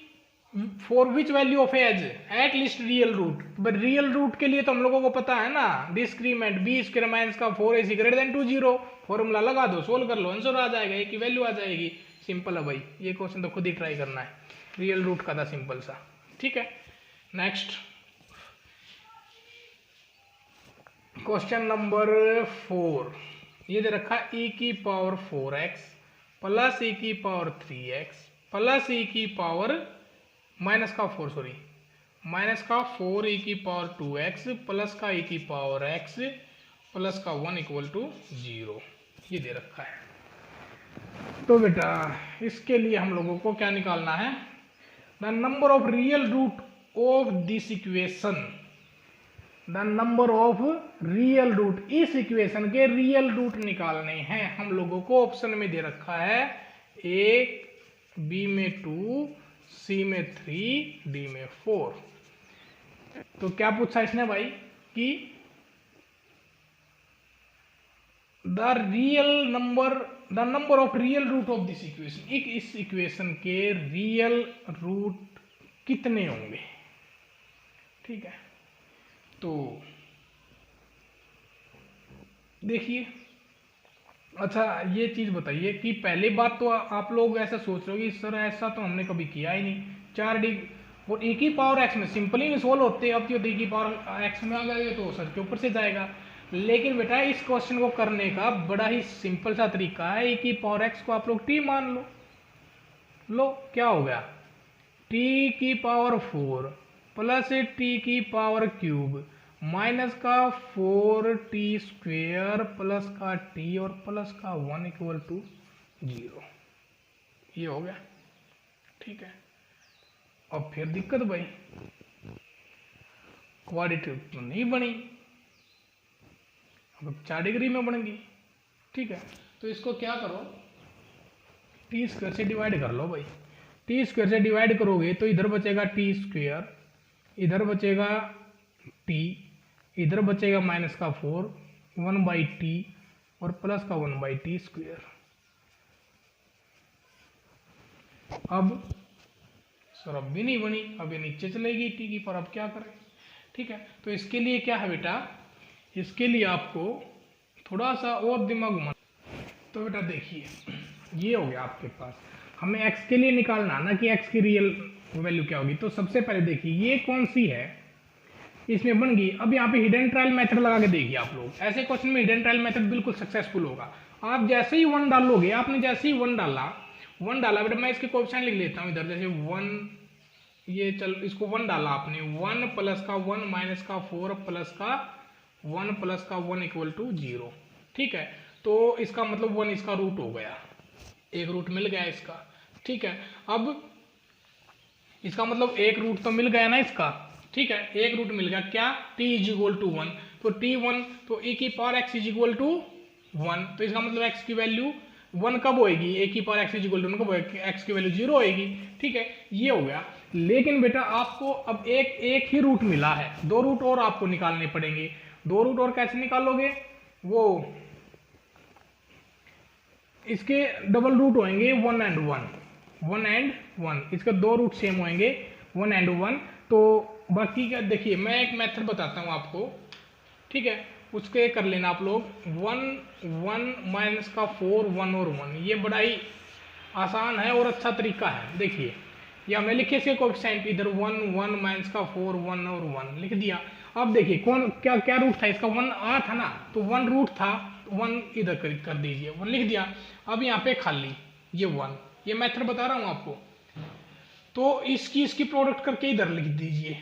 for which value of as at least real root, but real root के लिए तो हम लोगों को पता है ना, डिस्क्रीमेंट b² माइनस का 4ac ग्रेटर देन 2 0, फॉर्मूला लगा दो, सोल्व कर लो, आंसर आ जाएगा, एक की वैल्यू आ जाएगी, सिंपल है भाई। ये क्वेश्चन तो खुद ही ट्राई करना है, रियल रूट का था सिंपल सा, ठीक है। नेक्स्ट क्वेश्चन नंबर 4, ये दे रखा e की पावर 4x प्लस e की पावर 3x प्लस e की पावर माइनस का 4 e की पावर 2x प्लस का e की पावर x प्लस का 1 इक्वल टू 0, ये दे रखा है। तो बेटा इसके लिए हम लोगों को क्या निकालना है, the number of real root of this equation, the number of real root, इस इक्वेशन के रियल रूट निकालने हैं हम लोगों को। ऑप्शन में दे रखा है ए, बी में 2, सी में 3, डी में 4। तो क्या पूछा इसने भाई कि the number of real root of this equation, इस इक्वेशन के रियल रूट कितने होंगे। ठीक है, तो देखिए, अच्छा ये चीज बताइए कि पहली बात तो आप लोग ऐसा सोच रहे हो कि सर ऐसा तो हमने कभी किया ही नहीं, 4D और e की पावर x में सिंपली नहीं सोल्व होते। अब तो e की पावर x में आ गए तो सर के ऊपर से जाएगा। लेकिन बेटा इस क्वेश्चन को करने का बड़ा ही सिंपल सा तरीका है, e की पावर x को आप लोग t मान लो क्या हो गया, t की पावर 4 प्लस t की पावर क्यूब माइनस का 4t स्क्वेयर प्लस का t और प्लस का 1 इक्वल टू 0। ये हो गया। ठीक है, अब फिर दिक्कत भाई, क्वाड्रेटिक तो नहीं बनी, अब 4 डिग्री में बनेगी। ठीक है, तो इसको क्या करो, टी स्क्वायर से डिवाइड कर लो भाई। टी स्क्वायर से डिवाइड करोगे तो इधर बचेगा टी स्क्वायर, इधर बचेगा टी, इधर बचेगा माइनस का 4 1/t और प्लस का 1/t स्क्वायर। अब सर अब भी नहीं बनी, अब ये नीचे चलेगी टी की, पर अब क्या करें। ठीक है, तो इसके लिए क्या है बेटा, इसके लिए आपको थोड़ा सा और दिमाग घुमा। तो बेटा देखिए, ये हो गया आपके पास, हमें x के लिए निकालना ना कि x की रियल वैल्यू क्या होगी। तो सबसे पहले देखिए ये कौन सी है, इसमें बन गई। अब यहाँ पे हिडन ट्रायल मेथड लगा के देखिए आप लोग, ऐसे क्वेश्चन में हिडन ट्रायल मेथड बिल्कुल सक्सेसफुल होगा। आप जैसे ही 1 डालोगे, आपने जैसे ही 1 डाला बेटा, मैं इसके कोएफिशिएंट लिख लेता हूँ इधर, जैसे 1, ये चल इसको 1 डाला आपने, 1 प्लस का 1 माइनस का 4 प्लस का 1 प्लस का 1 इक्वल टू 0। ठीक है, तो इसका मतलब 1 इसका रूट हो गया, एक रूट मिल गया इसका। ठीक है, अब इसका मतलब एक रूट तो मिल गया ना इसका। ठीक है, एक रूट मिल गया, क्या, t इज इक्वल टू 1, तो t1, तो e की power x is equal to 1, तो इसका मतलब x की वैल्यू 1 कब होएगी, a की power x is equal to 1 कब होएगी, x की वैल्यू 0 होएगी। ठीक है, ये हो गया। लेकिन बेटा आपको अब एक ही रूट मिला है, 2 रूट और आपको निकालने पड़ेंगे। 2 रूट और कैसे निकालोगे, वो इसके डबल रूट होंगे 1 and 1, इसके 2 रूट सेम होंगे 1 and 1। तो बाकी का देखिए, मैं एक मेथड बताता हूँ आपको। ठीक है, उसके कर लेना आप लोग, 1 माइनस का 4 1 और 1, ये बड़ा ही आसान है और अच्छा तरीका है। देखिए ये हमने लिखे इसके कोएफिशिएंट, इधर 1 माइनस का 4 1 और 1 लिख दिया। अब देखिए कौन क्या क्या रूट था इसका, 1 आ था ना, तो 1 रूट था, 1 इधर कर दीजिए, 1 लिख दिया। अब यहाँ पे खाली ये 1, ये मेथड बता रहा हूँ आपको। तो इसकी प्रोडक्ट करके इधर लिख दीजिए,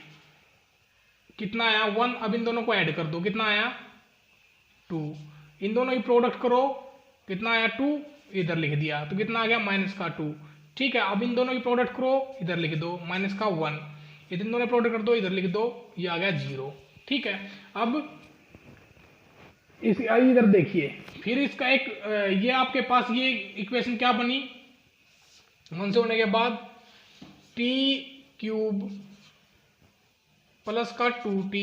कितना आया 1। अब इन दोनों को ऐड कर दो, कितना आया 2। इन दोनों की प्रोडक्ट करो, कितना आया 2, इधर लिख दिया, तो कितना आ गया माइनस का 2। ठीक है, अब इन दोनों की प्रोडक्ट करो, इधर लिख दो माइनस का 1, इन दोनों प्रोडक्ट कर दो, इधर लिख दो, ये आ गया 0। ठीक है, अब इस इधर देखिए, फिर इसका एक ये आपके पास ये इक्वेशन क्या बनी, 1 से होने के बाद t क्यूब प्लस का 2t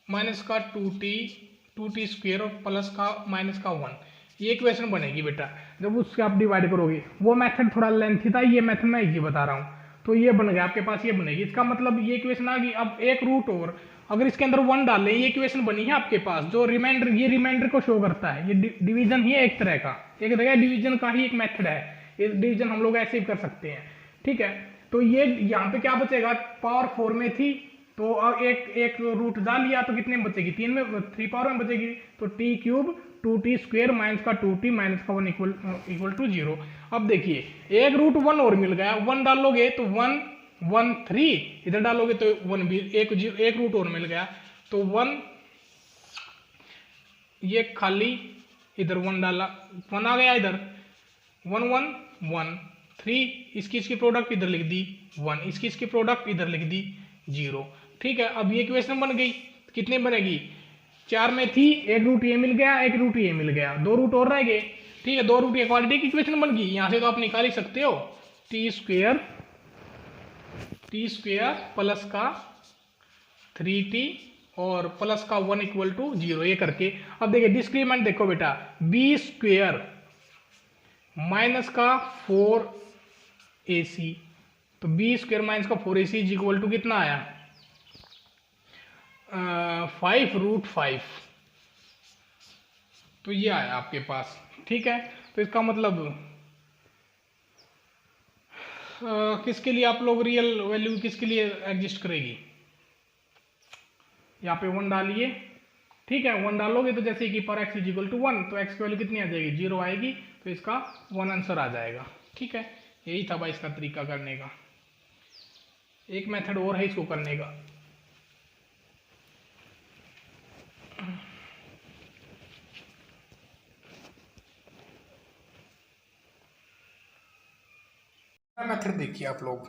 माइनस का 2t स्क्वेयर और प्लस का माइनस का 1, ये इक्वेशन बनेगी बेटा। जब उससे आप डिवाइड करोगे, वो मेथड थोड़ा लेंथी था, ये मेथड मैं ये बता रहा हूँ। तो ये बन गया आपके पास, ये बनेगी। इसका मतलब ये इक्वेशन आ गई। अब एक रूट और अगर इसके अंदर 1 डाल लें, ये इक्वेशन बनी है आपके पास, जो रिमाइंडर, ये रिमाइंडर को शो करता है। ये डिवीजन ही है एक तरह का, एक जगह डिवीजन का ही एक मेथड है। ये डिवीजन हम लोग ऐसे ही कर सकते हैं। ठीक है, तो ये यहाँ पे क्या बचेगा, पावर 4 में थी तो एक रूट डाल लिया तो कितने में बचेगी, 3 पावर में बचेगी। तो t cube 2t square minus का 2t माइनस का 1 इक्वल टू 0। अब देखिए एक रूट 1 और मिल गया, 1 डालोगे तो 1 1 3, इधर डालोगे तो 1 भी, एक रूट और मिल गया, तो 1, ये खाली इधर 1 डाला, 1 आ गया इधर, 1 1 1, 3, इसकी प्रोडक्ट इधर लिख दी 1, इसकी प्रोडक्ट इधर लिख दी 0। ठीक है, अब ये इक्वेशन बन गई, कितने बनेगी, 4 में थी, एक रूट ये मिल गया, एक रूट ये मिल गया, 2 रूट और रह गए। ठीक है, 2 रूट इक्वालिटी की इक्वेशन बन गई। यहां से तो आप निकाल ही सकते हो टी स्क्वेयर प्लस का 3t और प्लस का 1 इक्वल टू 0, ये करके। अब देखिए डिस्क्रीमेंट देखो बेटा, बी स्क्वेयर माइनस का 4ac, तो बी स्क्वेयर माइनस का 4ac इज इक्वल टू कितना आया, 5√5, तो ये आया आपके पास। ठीक है, तो इसका मतलब किसके लिए आप लोग रियल वैल्यू किसके लिए एग्जिस्ट करेगी, यहाँ पे 1 डालिए। ठीक है, 1 डालोगे तो जैसे कि पर x इज इक्वल टू 1, तो x की वैल्यू कितनी आ जाएगी, 0 आएगी, तो इसका 1 आंसर आ जाएगा। ठीक है, यही था भाई इसका तरीका करने का। एक मेथड और है इसको करने का। मेथड देखिए आप लोग,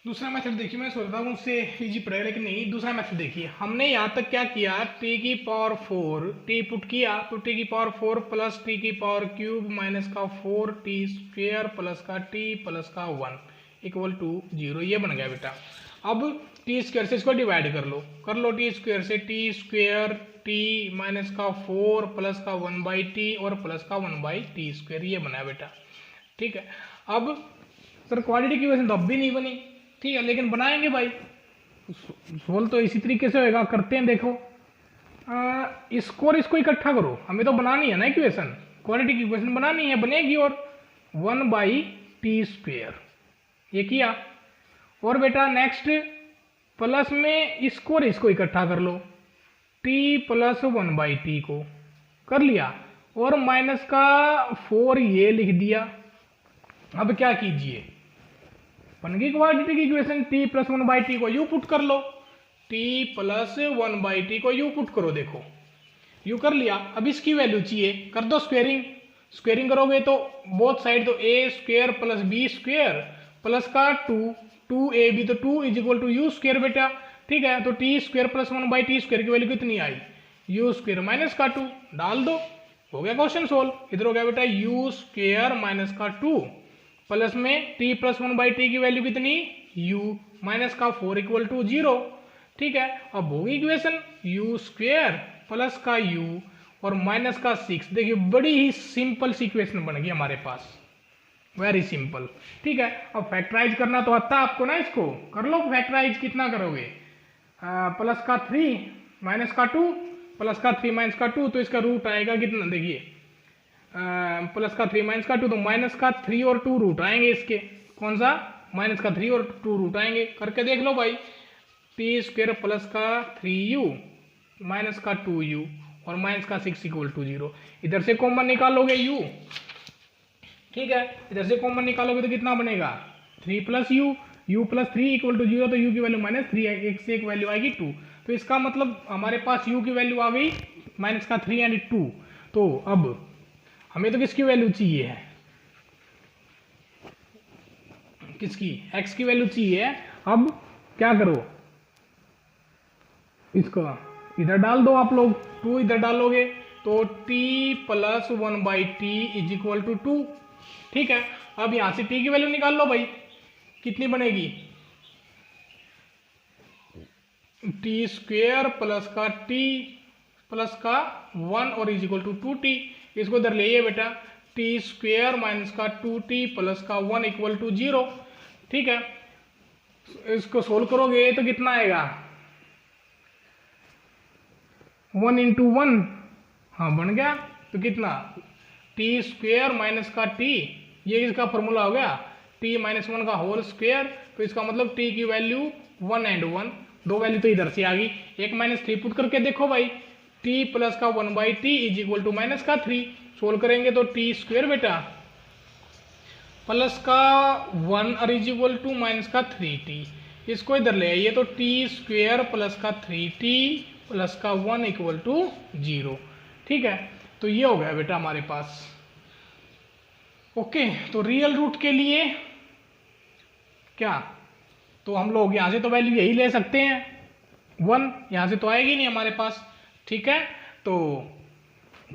दूसरा मेथड देखिए, मैं सोचता हूँ उससे इजी पड़ेगा लेकिन नहीं। दूसरा मेथड देखिए, हमने यहाँ तक क्या किया, t की पावर 4 t पुट किया, तो t की पावर 4 प्लस t की पावर क्यूब माइनस का 4t स्क्वेयर प्लस का t प्लस का 1 इक्वल टू 0, ये बन गया बेटा। अब t स्क्वेयर से इसको डिवाइड कर लो t स्क्वेयर से, t स्क्वेयर t माइनस का 4 प्लस का 1/t और प्लस का 1/t स्क्वेयर, ये बना बेटा। ठीक है, अब सर क्वालिटी की वजह से तो अब भी नहीं बनी। ठीक है, लेकिन बनाएंगे भाई, सोल्व तो इसी तरीके से होएगा, करते हैं। देखो इसको और इसको इकट्ठा करो, हमें तो बनानी है ना इक्वेशन, क्वालिटी की इक्वेशन बनानी है, बनेगी। और 1/t स्क्वेयर ये किया, और बेटा नेक्स्ट प्लस में इसको और इसको इकट्ठा कर लो, t प्लस 1/t को कर लिया, और माइनस का 4 ये लिख दिया। अब क्या कीजिए, बन गई quadratic equation, t plus 1/t को यू पुट कर लो, t प्लस 1/t को यू पुट करो। देखो यू कर लिया, अब इसकी वैल्यू चाहिए, कर दो स्क्वेयरिंग करोगे तो बोथ साइड तो a square plus b square plus का 2ab, तो 2 is equal to U square बेटा। ठीक है, तो t square plus 1/t square की वैल्यू कितनी आई, यू स्क्वेयर माइनस का 2, डाल दो, हो गया क्वेश्चन सोल्व। इधर हो गया बेटा यू स्क्वेयर माइनस का 2 प्लस में t प्लस 1/t की वैल्यू कितनी, u माइनस का 4 इक्वल टू 0। ठीक है, अब होगी इक्वेशन u स्क्वेयर प्लस का u और माइनस का 6। देखिए बड़ी ही सिंपल सी इक्वेशन बन गई हमारे पास, वेरी सिंपल। ठीक है, अब फैक्टराइज करना तो आता है आपको ना, इसको कर लो फैक्टराइज। कितना करोगे, प्लस का 3 माइनस का 2 प्लस का 3 माइनस का 2, तो इसका रूट आएगा कितना, देखिए प्लस का 3 माइनस का 2, तो माइनस का 3 और 2 रूट आएंगे इसके, कौन सा, माइनस का 3 और 2 रूट आएंगे, करके देख लो भाई। t स्क्वेयर प्लस का 3u माइनस का 2u और माइनस का 6 इक्वल टू 0। इधर से कॉमन निकालोगे u, ठीक है, इधर से कॉमन निकालोगे तो कितना बनेगा, 3 plus u plus 3 equal to 0, तो u की वैल्यू माइनस 3 है, एक से एक वैल्यू आएगी 2, तो इसका मतलब हमारे पास u की वैल्यू आ गई माइनस का 3 एंड 2। तो अब हमें तो किसकी वैल्यू चाहिए है, किसकी, x की वैल्यू चाहिए। अब क्या करो, इसको इधर डाल दो आप लोग, 2 इधर डालोगे तो t plus 1/t is equal to 2। ठीक है, अब यहां से t की वैल्यू निकाल लो भाई, कितनी बनेगी, t स्क्वेयर प्लस का t प्लस का 1 और इज इक्वल टू 2t। इसको इधर ले बेटा, t स्क्वेयर माइनस का 2t प्लस का 1 इक्वल टू 0। ठीक है, इसको सोल्व करोगे तो कितना आएगा, 1 इंटू 1, हाँ बन गया, तो कितना, t स्क्वेयर माइनस का t, ये इसका फॉर्मूला हो गया, t माइनस 1 का होल स्क्वेयर, तो इसका मतलब t की वैल्यू 1 एंड 1, दो वैल्यू तो इधर से आ गई, एक माइनस 3 पुट करके देखो भाई, t प्लस का 1/t is equal to minus का 3, सोल्व करेंगे तो t स्क्वेयर बेटा प्लस का 1 और इज इक्वल टू माइनस का 3t, इसको इधर ले आइए तो t स्क्वेयर प्लस का 3t प्लस का 1 इक्वल टू 0। ठीक है, तो ये हो गया बेटा हमारे पास। ओके, तो रियल रूट के लिए क्या, तो हम लोग यहाँ से तो वैल्यू यही ले सकते हैं 1, यहाँ से तो आएगी नहीं हमारे पास। ठीक है, तो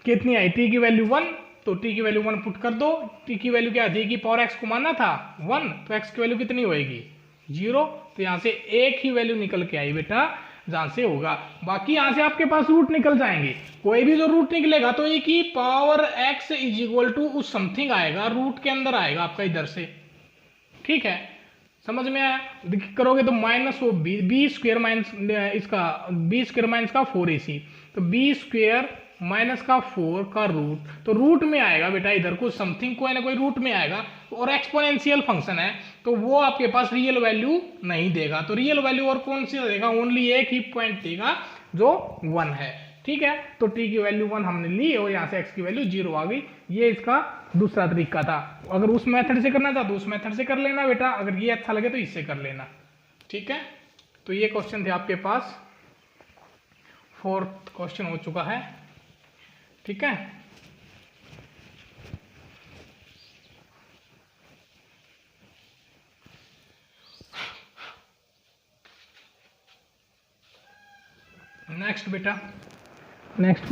कितनी आई, t की वैल्यू 1, तो t की वैल्यू 1 पुट कर दो। t की वैल्यू क्या, j की पावर x को माना था 1, तो x की वैल्यू कितनी होएगी 0। तो यहाँ से एक ही वैल्यू निकल के आई बेटा जहां से होगा, बाकी यहाँ से आपके पास रूट निकल जाएंगे। कोई भी जो रूट निकलेगा तो e की power x is equal to उस समथिंग आएगा, रूट के अंदर आएगा आपका इधर से। ठीक है, समझ में आया। करोगे तो माइनस वो बी स्क्वेयर माइनस इसका बी स्क्वेयर माइनस का 4ac, तो बी स्क्वेयर माइनस का 4 का रूट, तो रूट में आएगा बेटा इधर कुछ समथिंग, कोई ना कोई रूट में आएगा। और एक्सपोनेंशियल फंक्शन है तो वो आपके पास रियल वैल्यू नहीं देगा, तो रियल वैल्यू और कौन सी देगा, ओनली एक ही पॉइंट देगा जो 1 है। ठीक है, तो t की वैल्यू 1 हमने ली और यहाँ से x की वैल्यू 0 आ गई। ये इसका दूसरा तरीका था। अगर उस मेथड से करना चाहो तो उस मेथड से कर लेना बेटा, अगर ये अच्छा लगे तो इससे कर लेना। ठीक है, तो ये क्वेश्चन थे आपके पास, 4th क्वेश्चन हो चुका है। ठीक है, नेक्स्ट बेटा, नेक्स्ट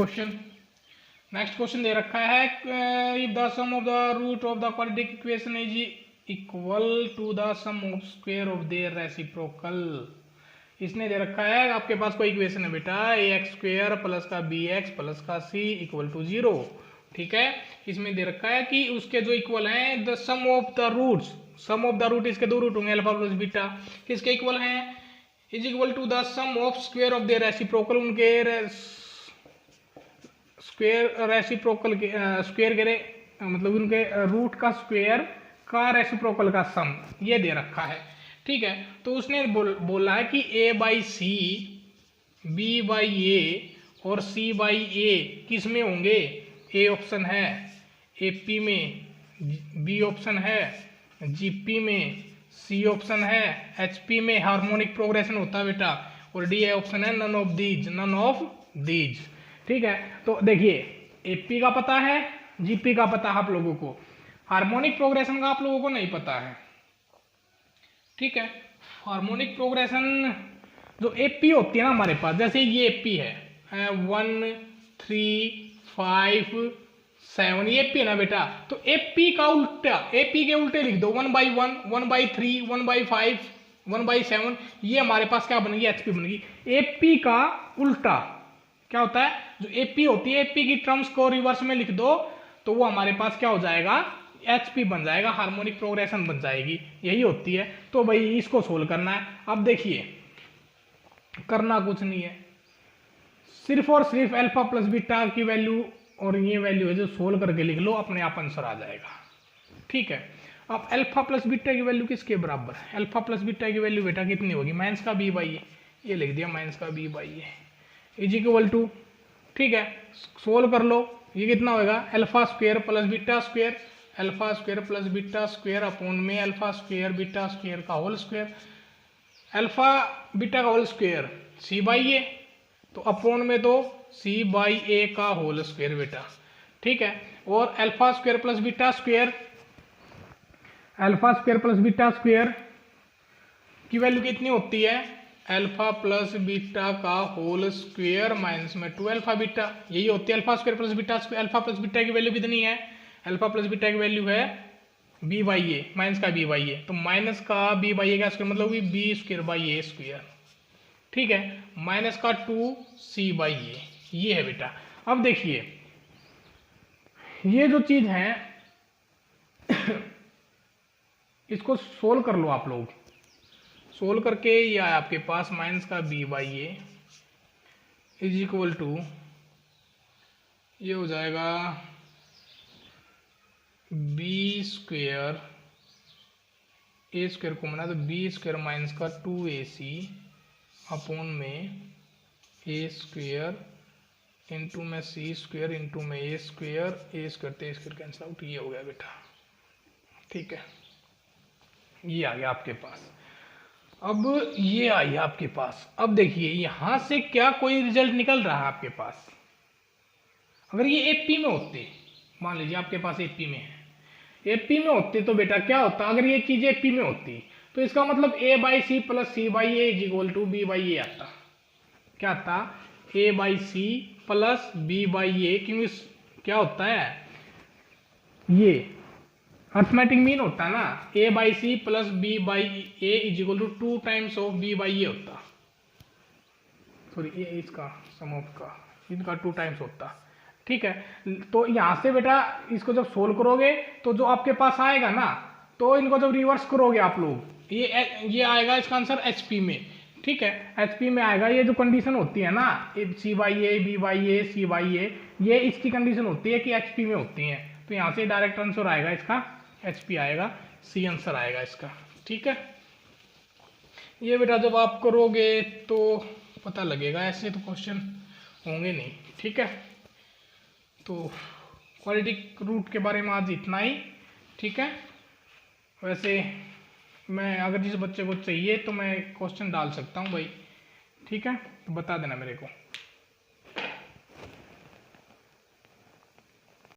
क्वेश्चन दे रखा है, if the sum of the root of the quadratic equation is equal to the sum of square of their reciprocal. इसने दे रखा है आपके पास कोई इक्वेशन है बेटा, ax स्क्वायर प्लस का bx प्लस का c इक्वल टू 0। ठीक है, इसमें दे रखा है कि उसके जो इक्वल हैं the sum of the roots, sum of the root इसके दो रूट होंगे अल्फा प्लस बीटा, किसके इक्वल हैं, is equal to the sum of square of their reciprocal, उनके स्क्वायर रेसिप्रोकल के स्क्वायर के मतलब उनके रूट का स्क्वायर का रेसिप्रोकल का सम, ये दे रखा है। ठीक है, तो उसने बोला है कि a by c, b by a और c बाई ए किस में होंगे, a ऑप्शन है AP में, b ऑप्शन है GP में, c ऑप्शन है HP में, हार्मोनिक प्रोग्रेशन होता है बेटा, और d ऑप्शन है नन ऑफ दीज। ठीक है, तो देखिए AP का पता है, GP का पता है आप लोगों को, हार्मोनिक प्रोग्रेशन का आप लोगों को नहीं पता है। ठीक है, हार्मोनिक प्रोग्रेशन जो AP होती है ना हमारे पास, जैसे ये AP है 1 3 5 7, ये AP है ना बेटा, तो AP का उल्टा, AP के उल्टे लिख दो 1 बाई 1, 1 बाई 3, 1 बाई 5, 1 बाई 7, ये हमारे पास क्या बनेगी, HP बनेगी। AP का उल्टा क्या होता है, जो AP होती है AP की टर्म्स को रिवर्स में लिख दो तो वो हमारे पास क्या हो जाएगा, HP बन जाएगा, हार्मोनिक प्रोग्रेशन बन जाएगी, यही होती है। तो भाई इसको सोल्व करना है। अब देखिए करना कुछ नहीं है, सिर्फ और सिर्फ अल्फा प्लस बीटा की वैल्यू और ये वैल्यू है जो सोल्व करके लिख लो, अपने आप आंसर आ जाएगा। ठीक है, अब अल्फा प्लस बीटा की वैल्यू किसके बराबर है, अल्फा प्लस बीटा की वैल्यू बेटा कितनी होगी, माइनस का b बाई ये लिख दिया, माइनस का b by is equal to, ठीक है सोल्व कर लो, ये कितना होगा, alpha square plus beta square, alpha square plus beta square upon में अल्फा स्क्वायर बीटा स्क्वायर का होल स्क्वायर, अल्फा बीटा का whole square c by a, तो अपॉन में तो c बाई ए का होल स्क्वायर बेटा। ठीक है, और alpha square plus beta square, alpha square plus beta square की वैल्यू कितनी होती है, अल्फा प्लस बीटा का होल स्क्वायर माइनस में 2 अल्फा बीटा, यही होती है alpha square plus beta square. Alpha plus beta की वैल्यू कितनी है, अल्फा प्लस बीटा की वैल्यू है b बाई ए, माइनस का b बाई ए, तो माइनस का b बाई ए का स्क्वायर मतलब कि b square by A square. ठीक है, माइनस का 2c बाई ए, ये है बेटा। अब देखिए ये जो चीज है इसको सोल्व कर लो आप लोग, सोल्व करके ये आया आपके पास माइनस का b by a is equal to, ये हो जाएगा b स्क्वेयर, ए स्क्वेयर को बना तो b स्क्वेयर माइनस का 2ac अपॉन में ए स्क्वेयर इंटू में c स्क्वेयर इंटू में ए स्क्वेयर ते स्क्वेयर कैंसिल आउट, ये हो गया बेटा। ठीक है, ये आ गया आपके पास। अब ये आई है आपके पास, अब देखिए यहां से क्या कोई रिजल्ट निकल रहा है आपके पास, अगर ये एपी में होते, मान लीजिए आपके पास एपी में है, एपी में होते तो बेटा क्या होता, अगर ये चीज एपी में होती तो इसका मतलब a by c plus c by a is equal to b by a आता। क्या आता, a by c plus b by a, क्योंकि क्या होता है ये अर्थमेटिक मीन होता है ना, a by c plus b by a is equal to 2 times of b by a होता, सॉरी ये इसका सम ऑफ का इनका 2 टाइम्स होता। ठीक है, तो यहाँ से बेटा इसको जब सोल्व करोगे तो जो आपके पास आएगा ना, तो इनको जब रिवर्स करोगे आप लोग, ये आएगा इसका आंसर एचपी में। ठीक है, एचपी में आएगा, ये जो कंडीशन होती है ना c by a b by a c by a, ये इसकी कंडीशन होती है कि एचपी में होती है, तो यहाँ से डायरेक्ट आंसर आएगा इसका एचपी आएगा, सी आंसर आएगा इसका। ठीक है, ये बेटा जब आप करोगे तो पता लगेगा, ऐसे तो क्वेश्चन होंगे नहीं। ठीक है, तो क्वाड्रेटिक रूट के बारे में आज इतना ही। ठीक है, वैसे मैं अगर जिस बच्चे को चाहिए तो मैं क्वेश्चन डाल सकता हूँ भाई। ठीक है, तो बता देना मेरे को।